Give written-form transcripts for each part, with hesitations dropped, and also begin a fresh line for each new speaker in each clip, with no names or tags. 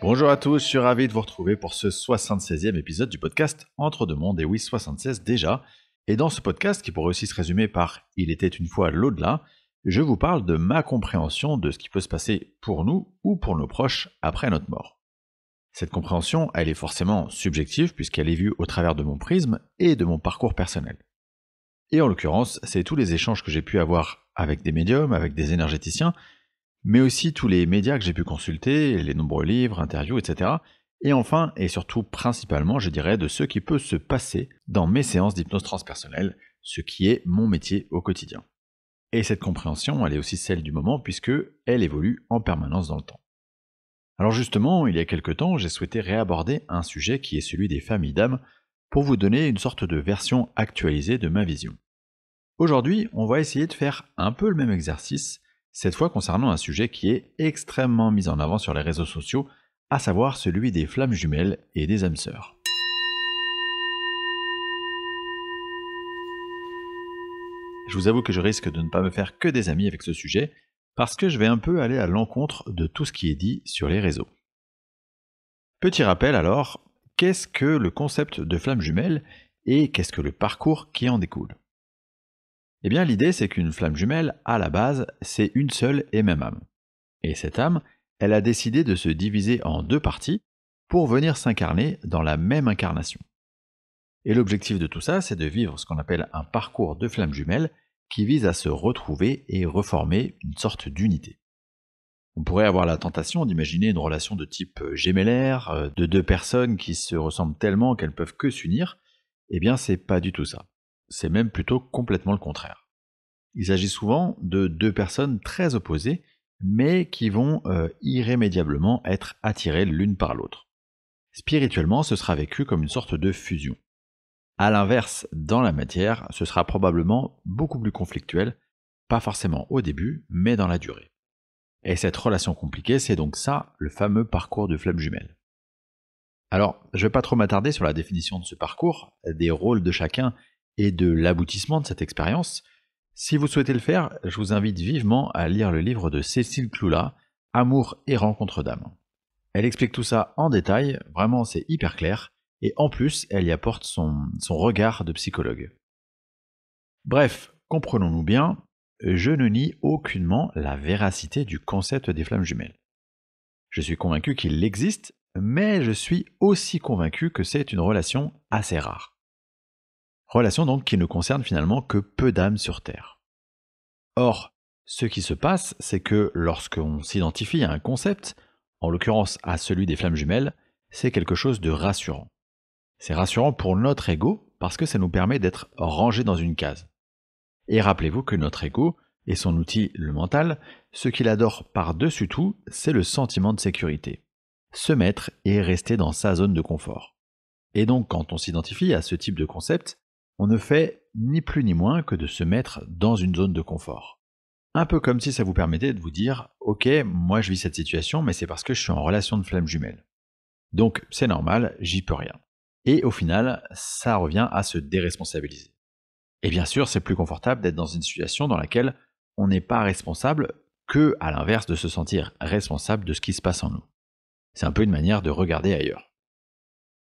Bonjour à tous, je suis ravi de vous retrouver pour ce 76e épisode du podcast Entre deux mondes, et oui 76 déjà. Et dans ce podcast, qui pourrait aussi se résumer par Il était une fois l'au-delà, je vous parle de ma compréhension de ce qui peut se passer pour nous ou pour nos proches après notre mort. Cette compréhension, elle est forcément subjective puisqu'elle est vue au travers de mon prisme et de mon parcours personnel. Et en l'occurrence, c'est tous les échanges que j'ai pu avoir avec des médiums, avec des énergéticiens, mais aussi tous les médias que j'ai pu consulter, les nombreux livres, interviews, etc. Et enfin, et surtout principalement, je dirais, de ce qui peut se passer dans mes séances d'hypnose transpersonnelle, ce qui est mon métier au quotidien. Et cette compréhension, elle est aussi celle du moment, puisque elle évolue en permanence dans le temps. Alors justement, il y a quelque temps, j'ai souhaité réaborder un sujet qui est celui des familles d'âmes, pour vous donner une sorte de version actualisée de ma vision. Aujourd'hui, on va essayer de faire un peu le même exercice, cette fois concernant un sujet qui est extrêmement mis en avant sur les réseaux sociaux, à savoir celui des flammes jumelles et des âmes sœurs. Je vous avoue que je risque de ne pas me faire que des amis avec ce sujet, parce que je vais un peu aller à l'encontre de tout ce qui est dit sur les réseaux. Petit rappel alors, qu'est-ce que le concept de flamme jumelle et qu'est-ce que le parcours qui en découle ? Eh bien l'idée c'est qu'une flamme jumelle, à la base, c'est une seule et même âme. Et cette âme, elle a décidé de se diviser en deux parties pour venir s'incarner dans la même incarnation. Et l'objectif de tout ça, c'est de vivre ce qu'on appelle un parcours de flamme jumelle qui vise à se retrouver et reformer une sorte d'unité. On pourrait avoir la tentation d'imaginer une relation de type gémellaire, de deux personnes qui se ressemblent tellement qu'elles ne peuvent que s'unir. Eh bien c'est pas du tout ça. C'est même plutôt complètement le contraire. Il s'agit souvent de deux personnes très opposées, mais qui vont irrémédiablement être attirées l'une par l'autre. Spirituellement, ce sera vécu comme une sorte de fusion. A l'inverse, dans la matière, ce sera probablement beaucoup plus conflictuel, pas forcément au début, mais dans la durée. Et cette relation compliquée, c'est donc ça, le fameux parcours de flamme jumelle. Alors, je ne vais pas trop m'attarder sur la définition de ce parcours, des rôles de chacun et de l'aboutissement de cette expérience. Si vous souhaitez le faire, je vous invite vivement à lire le livre de Cécile Cloula, Amour et rencontre d'âme. Elle explique tout ça en détail, vraiment c'est hyper clair, et en plus elle y apporte son regard de psychologue. Bref, comprenons-nous bien, je ne nie aucunement la véracité du concept des flammes jumelles. Je suis convaincu qu'il existe, mais je suis aussi convaincu que c'est une relation assez rare. Relation donc qui ne concerne finalement que peu d'âmes sur Terre. Or, ce qui se passe, c'est que lorsqu'on s'identifie à un concept, en l'occurrence à celui des flammes jumelles, c'est quelque chose de rassurant. C'est rassurant pour notre ego parce que ça nous permet d'être rangés dans une case. Et rappelez-vous que notre ego et son outil, le mental, ce qu'il adore par-dessus tout, c'est le sentiment de sécurité. Se mettre et rester dans sa zone de confort. Et donc, quand on s'identifie à ce type de concept, on ne fait ni plus ni moins que de se mettre dans une zone de confort. Un peu comme si ça vous permettait de vous dire « Ok, moi je vis cette situation, mais c'est parce que je suis en relation de flamme jumelle. Donc c'est normal, j'y peux rien. » Et au final, ça revient à se déresponsabiliser. Et bien sûr, c'est plus confortable d'être dans une situation dans laquelle on n'est pas responsable que, à l'inverse, de se sentir responsable de ce qui se passe en nous. C'est un peu une manière de regarder ailleurs.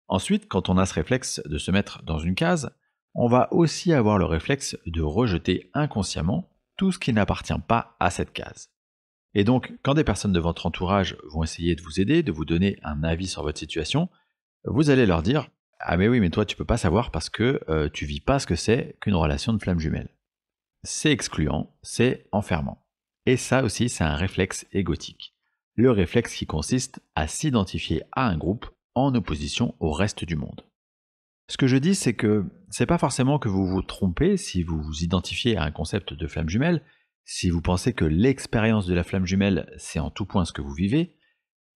Ensuite, quand on a ce réflexe de se mettre dans une case, on va aussi avoir le réflexe de rejeter inconsciemment tout ce qui n'appartient pas à cette case. Et donc, quand des personnes de votre entourage vont essayer de vous aider, de vous donner un avis sur votre situation, vous allez leur dire « Ah mais oui, mais toi tu peux pas savoir parce que tu vis pas ce que c'est qu'une relation de flamme jumelle. » C'est excluant, c'est enfermant. Et ça aussi, c'est un réflexe égotique. Le réflexe qui consiste à s'identifier à un groupe en opposition au reste du monde. Ce que je dis, c'est que c'est pas forcément que vous vous trompez si vous vous identifiez à un concept de flamme jumelle, si vous pensez que l'expérience de la flamme jumelle, c'est en tout point ce que vous vivez.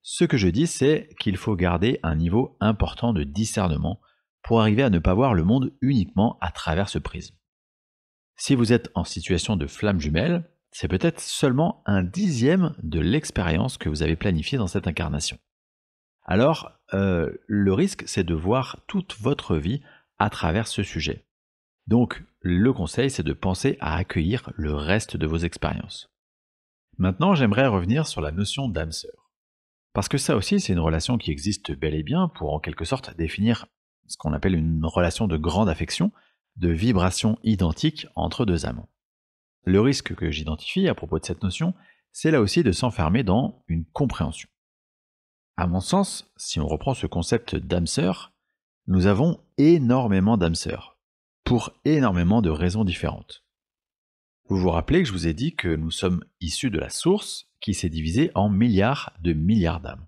Ce que je dis, c'est qu'il faut garder un niveau important de discernement pour arriver à ne pas voir le monde uniquement à travers ce prisme. Si vous êtes en situation de flamme jumelle, c'est peut-être seulement 1/10 de l'expérience que vous avez planifiée dans cette incarnation. Alors, le risque, c'est de voir toute votre vie à travers ce sujet. Donc, le conseil, c'est de penser à accueillir le reste de vos expériences. Maintenant, j'aimerais revenir sur la notion d'âme sœur. Parce que ça aussi, c'est une relation qui existe bel et bien pour en quelque sorte définir ce qu'on appelle une relation de grande affection, de vibration identique entre deux âmes. Le risque que j'identifie à propos de cette notion, c'est là aussi de s'enfermer dans une compréhension. À mon sens, si on reprend ce concept d'âme sœur, nous avons énormément d'âmes sœurs, pour énormément de raisons différentes. Vous vous rappelez que je vous ai dit que nous sommes issus de la source qui s'est divisée en milliards d'âmes.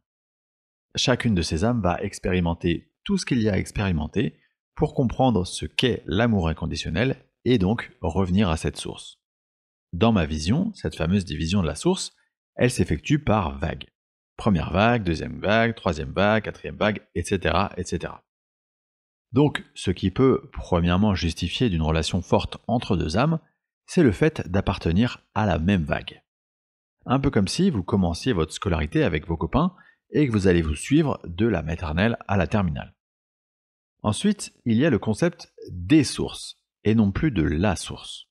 Chacune de ces âmes va expérimenter tout ce qu'il y a à expérimenter pour comprendre ce qu'est l'amour inconditionnel et donc revenir à cette source. Dans ma vision, cette fameuse division de la source, elle s'effectue par vagues. Première vague, deuxième vague, troisième vague, quatrième vague, etc., etc. Donc, ce qui peut premièrement justifier d'une relation forte entre deux âmes, c'est le fait d'appartenir à la même vague. Un peu comme si vous commenciez votre scolarité avec vos copains et que vous allez vous suivre de la maternelle à la terminale. Ensuite, il y a le concept des sources, et non plus de la source.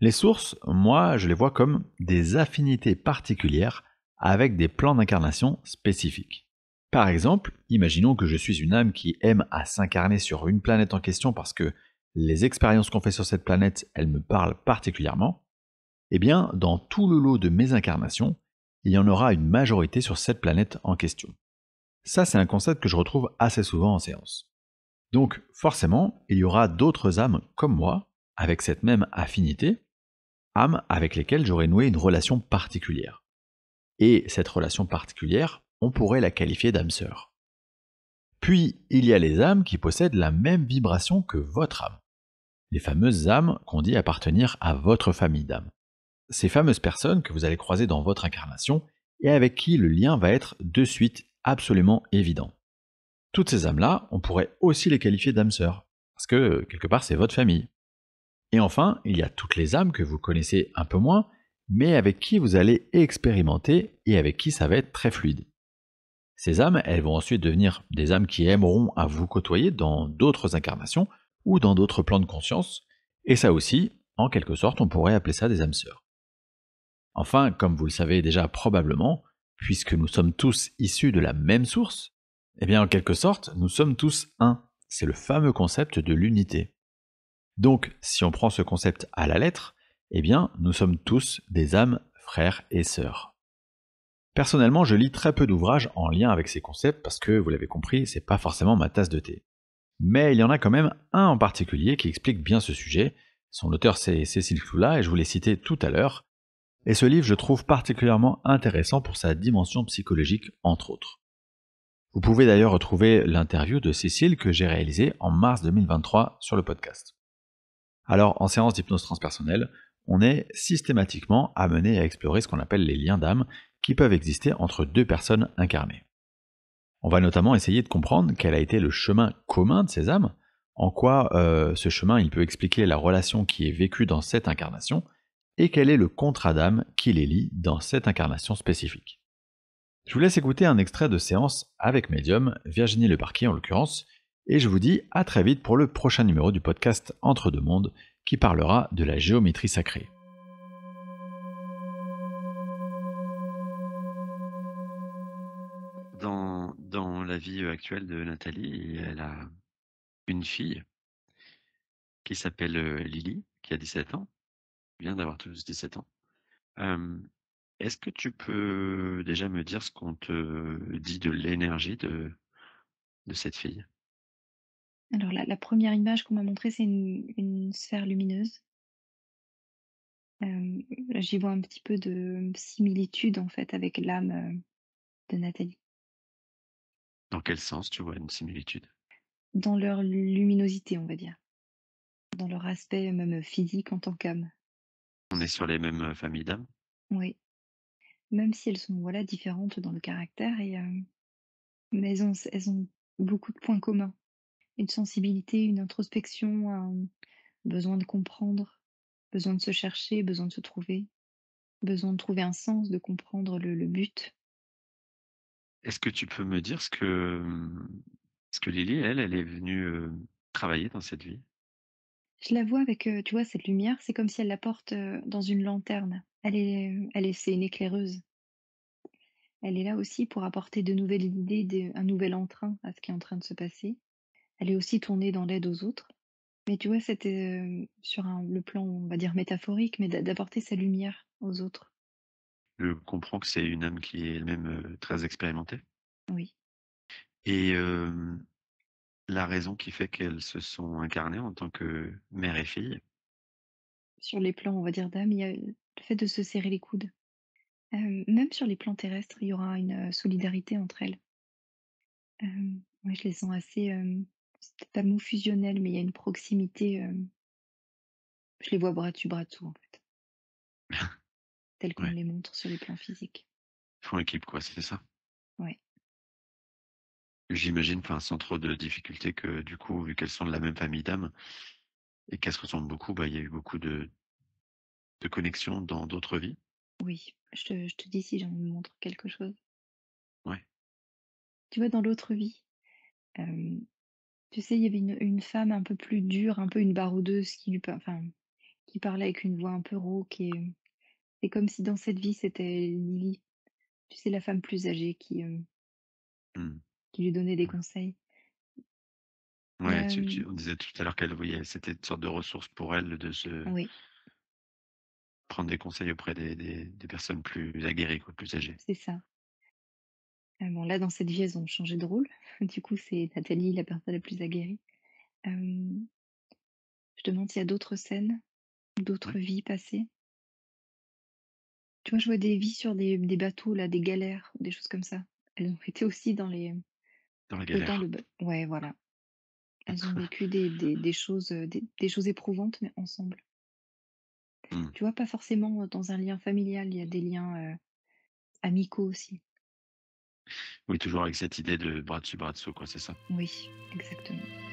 Les sources, moi, je les vois comme des affinités particulières avec des plans d'incarnation spécifiques. Par exemple, imaginons que je suis une âme qui aime à s'incarner sur une planète en question parce que les expériences qu'on fait sur cette planète, elles me parlent particulièrement. Eh bien, dans tout le lot de mes incarnations, il y en aura une majorité sur cette planète en question. Ça, c'est un concept que je retrouve assez souvent en séance. Donc, forcément, il y aura d'autres âmes comme moi, avec cette même affinité, âmes avec lesquelles j'aurais noué une relation particulière. Et cette relation particulière, on pourrait la qualifier d'âme sœur. Puis, il y a les âmes qui possèdent la même vibration que votre âme. Les fameuses âmes qu'on dit appartenir à votre famille d'âmes. Ces fameuses personnes que vous allez croiser dans votre incarnation et avec qui le lien va être de suite absolument évident. Toutes ces âmes-là, on pourrait aussi les qualifier d'âmes sœurs, parce que quelque part c'est votre famille. Et enfin, il y a toutes les âmes que vous connaissez un peu moins, mais avec qui vous allez expérimenter et avec qui ça va être très fluide. Ces âmes, elles vont ensuite devenir des âmes qui aimeront à vous côtoyer dans d'autres incarnations ou dans d'autres plans de conscience, et ça aussi, en quelque sorte, on pourrait appeler ça des âmes sœurs. Enfin, comme vous le savez déjà probablement, puisque nous sommes tous issus de la même source, eh bien en quelque sorte, nous sommes tous un. C'est le fameux concept de l'unité. Donc, si on prend ce concept à la lettre, eh bien, nous sommes tous des âmes frères et sœurs. Personnellement, je lis très peu d'ouvrages en lien avec ces concepts parce que, vous l'avez compris, c'est pas forcément ma tasse de thé. Mais il y en a quand même un en particulier qui explique bien ce sujet. Son auteur c'est Cécile Floula et je vous l'ai cité tout à l'heure. Et ce livre, je trouve particulièrement intéressant pour sa dimension psychologique, entre autres. Vous pouvez d'ailleurs retrouver l'interview de Cécile que j'ai réalisée en mars 2023 sur le podcast. Alors, en séance d'hypnose transpersonnelle, on est systématiquement amené à explorer ce qu'on appelle les liens d'âme qui peuvent exister entre deux personnes incarnées. On va notamment essayer de comprendre quel a été le chemin commun de ces âmes, en quoi ce chemin il peut expliquer la relation qui est vécue dans cette incarnation, et quel est le contrat d'âme qui les lie dans cette incarnation spécifique. Je vous laisse écouter un extrait de séance avec Medium, Virginie Leparquier en l'occurrence, et je vous dis à très vite pour le prochain numéro du podcast Entre deux mondes qui parlera de la géométrie sacrée.
Dans la vie actuelle de Nathalie, elle a une fille qui s'appelle Lily, qui a 17 ans, vient d'avoir tous 17 ans. Euh, Est-ce que tu peux déjà me dire ce qu'on te dit de l'énergie de cette fille?
Alors la première image qu'on m'a montrée, c'est une sphère lumineuse. J'y vois un petit peu de similitude, en fait, avec l'âme, de Nathalie.
Dans quel sens tu vois une similitude?
Dans leur luminosité, on va dire. Dans leur aspect même physique en tant qu'âme.
On est sur les mêmes familles d'âmes?
Oui. Même si elles sont, voilà, différentes dans le caractère mais elles ont beaucoup de points communs. Une sensibilité, une introspection, un besoin de comprendre, besoin de se chercher, besoin de se trouver, besoin de trouver un sens, de comprendre le but.
Est-ce que tu peux me dire ce que Lily, elle est venue travailler dans cette vie?
Je la vois avec, tu vois, cette lumière, c'est comme si elle la porte, dans une lanterne. C'est une éclaireuse. Elle est là aussi pour apporter de nouvelles idées, un nouvel entrain à ce qui est en train de se passer. Elle est aussi tournée dans l'aide aux autres. Mais tu vois, c'était, sur le plan, on va dire métaphorique, mais d'apporter sa lumière aux autres.
Je comprends que c'est une âme qui est elle-même, très expérimentée
Oui.
et la raison qui fait qu'elles se sont incarnées en tant que mère et fille.
Sur les plans, on va dire d'âme, il y a le fait de se serrer les coudes. Même sur les plans terrestres, il y aura une, solidarité entre elles. Ouais, je les sens assez, c'est peut-être pas le mot fusionnel, mais il y a une proximité, je les vois bras dessus, bras dessous, en fait, telles qu'on
Ouais,
me les montre sur les plans physiques.
ils font équipe quoi, c'est ça?
Ouais,
J'imagine, enfin, sans trop de difficultés que du coup, vu qu'elles sont de la même famille d'âmes et qu'elles se ressemblent beaucoup, bah, il y a eu beaucoup de connexions dans d'autres vies.
oui, je te dis si j'en montre quelque chose.
Ouais,
Tu vois, dans l'autre vie, hem, tu sais, il y avait une femme un peu plus dure, un peu une baroudeuse qui lui pa enfin, qui parlait avec une voix un peu rauque et c'est comme si dans cette vie, c'était Lily. Tu sais, la femme plus âgée
mmh,
qui lui donnait des
ouais.
conseils.
Ouais,
Bah,
on disait tout à l'heure qu'elle voyait c'était une sorte de ressource pour elle de se
oui,
prendre des conseils auprès des personnes plus aguerries quoi, plus âgées.
c'est ça. Bon, là, dans cette vie, elles ont changé de rôle. Du coup, c'est Nathalie, la personne la plus aguerrie. Hem, je te demande s'il y a d'autres scènes, d'autres
Ouais,
vies passées. Tu vois, je vois des vies sur des bateaux là, des galères, des choses comme ça. Elles ont été aussi
dans la
dans
galère.
le ba ouais, voilà. Elles ont vécu des choses, des choses éprouvantes, mais ensemble.
Mmh.
Tu vois, pas forcément, dans un lien familial, il y a des liens, amicaux aussi.
Oui, toujours avec cette idée de bras dessus, bras dessous quoi, c'est ça?
Oui, exactement.